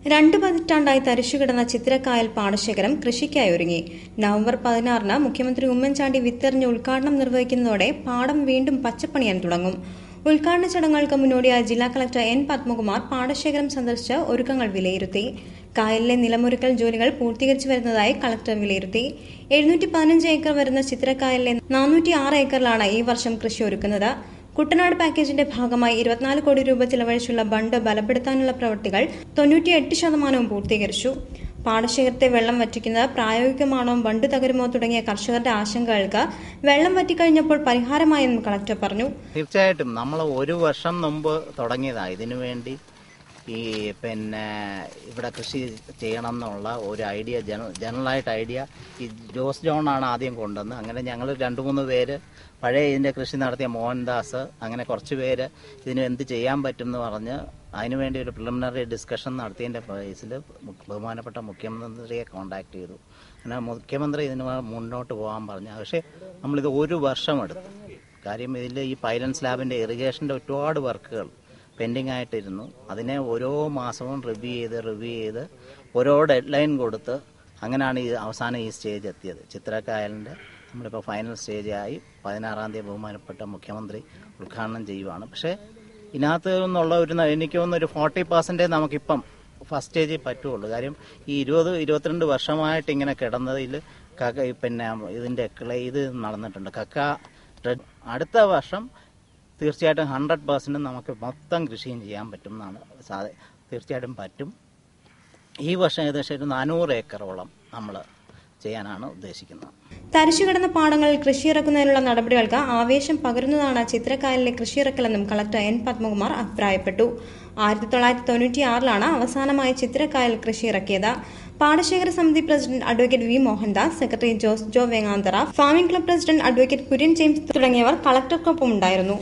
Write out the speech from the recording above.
2 പതിറ്റാണ്ടായി തരിശുകിടന്ന ചിത്രക്കായൽ പാടശേഖരം കൃഷിക്കായി ഒരുങ്ങി. നവംബർ 16-ന് മുഖ്യമന്ത്രി ഉമ്മൻചാണ്ടി വിത്തെറിഞ്ഞ് ഉദ്ഘാടനം നിർവഹിക്കുന്നതോടെ പാടം വീണ്ടും പച്ചപ്പണിയാൻ തുടങ്ങും. ഉദ്ഘാടന ചടങ്ങുകൾക്ക് മുന്നോടിയായി ജില്ലാ കളക്ടർ എൻ. പത്മകുമാർ പാടശേഖരം സന്ദർശിച്ച് ഒരുക്കങ്ങൾ വിലയിരുത്തി. കായലിലെ നിലമൊരുക്കൽ ജോലികൾ പൂർത്തീകരിച്ചു വരുന്നതായി കളക്ടർ വിലയിരുത്തി. 715 ഏക്കർ വരുന്ന ചിത്രക്കായലിലെ 406 ഏക്കറിലാണ് ഈ വർഷം കൃഷി ഒരുക്കുന്നത്. കുട്ടനാട് പാക്കേജിന്റെ ഭാഗമായി 24 കോടി രൂപ ചിലവഴിച്ചുള്ള ബണ്ട് ബലപ്പെടുത്താനുള്ള പ്രവൃത്തികൾ 98% പൂർത്തീകരിച്ചു. പാടശേഖരത്തെ വെള്ളം വറ്റിക്കുന്നത് പ്രായോഗികമാണോ, ബണ്ട് തകരുമോ തുടങ്ങിയ കർഷകരുടെ ആശങ്കകൾക്ക് വെള്ളം വറ്റിക്കഴിഞ്ഞപ്പോൾ പരിഹാരമായെന്നും കളക്ടർ പറഞ്ഞു. തീർച്ചയായിട്ടും നമ്മൾ ഒരു വർഷം മുമ്പ് തുടങ്ങിയതാണ് ഇതിനുവേണ്ടി. ഇവിടെ കൃഷി ചെയ്യണം എന്നുള്ള ഒരു ഐഡിയ, ജനറലായിട്ട് ഐഡിയ ഈ ജോസ് ജോണാണ് ആദ്യം കൊണ്ടുവന്ന്. അങ്ങനെ ഞങ്ങൾ 2-3 പേര് പഴയ ഇതിൻ്റെ കൃഷി നടത്തിയ മോഹൻദാസ്, അങ്ങനെ കുറച്ച് പേര് ഇതിന് എന്ത് ചെയ്യാൻ പറ്റും എന്ന് പറഞ്ഞ് അതിനുവേണ്ടി ഒരു പ്രിലിമിനറി ഡിസ്കഷൻ നടത്തിയതിൻ്റെ ബേസിൽ ബഹുമാനപ്പെട്ട മുഖ്യമന്ത്രിയെ കോൺടാക്ട് ചെയ്തു. അങ്ങനെ മുഖ്യമന്ത്രി ഇതിന് മുന്നോട്ട് പോകാൻ പറഞ്ഞു. പക്ഷേ നമ്മളിത് ഒരു വർഷം എടുത്തു. കാര്യം ഇതിൽ ഈ പൈലൻ സ്ലാബിൻ്റെ ഇറിഗേഷൻ്റെ ഒരുപാട് വർക്കുകൾ പെൻഡിങ് ആയിട്ടിരുന്നു. അതിനെ ഓരോ മാസവും റിവ്യൂ ചെയ്ത് ഓരോ ഡെഡ് ലൈൻ കൊടുത്ത് അങ്ങനെയാണ് അവസാനം ഈ സ്റ്റേജ് എത്തിയത്. ചിത്രക്കായലിൻ്റെ നമ്മളിപ്പോൾ ഫൈനൽ സ്റ്റേജായി 16-ാം തീയതി ബഹുമാനപ്പെട്ട മുഖ്യമന്ത്രി ഉദ്ഘാടനം ചെയ്യുവാണ്. പക്ഷേ ഇതിനകത്ത് നിന്നുള്ള എനിക്ക് തോന്നുന്നു 40% നമുക്കിപ്പം ഫസ്റ്റ് സ്റ്റേജിൽ പറ്റുള്ളൂ. കാര്യം ഈ 20-22 വർഷമായിട്ട് ഇങ്ങനെ കിടന്നതിൽ ഇതിൻ്റെ ഇത് നടന്നിട്ടുണ്ട്. അടുത്ത വർഷം തീർച്ചയായിട്ടും 100% നമുക്ക് മൊത്തം കൃഷിയും ചെയ്യാൻ പറ്റും എന്നാണ്. തീർച്ചയായിട്ടും പറ്റും. ഈ വർഷം ഏകദേശം 400 ഏക്കറോളം നമ്മൾ ചെയ്യാനാണ് ഉദ്ദേശിക്കുന്നത്. തരിശുകിടന്ന പാടങ്ങളിൽ കൃഷിയിറക്കുന്നതിനുള്ള നടപടികൾക്ക് ആവേശം പകരുന്നതാണ് ചിത്രക്കായലിലെ കൃഷിയിറക്കലെന്നും കളക്ടർ എൻ. പത്മകുമാർ അഭിപ്രായപ്പെട്ടു. 1996-ലാണ് അവസാനമായി ചിത്രക്കായൽ കൃഷിയിറക്കിയത്. പാടശേഖര സമിതി president advocate V. Mohandas, secretary Jose Jo Venganthara, farming club president advocate Kurian James തുടങ്ങിയവർ കളക്ടർക്കൊപ്പം ഉണ്ടായിരുന്നു.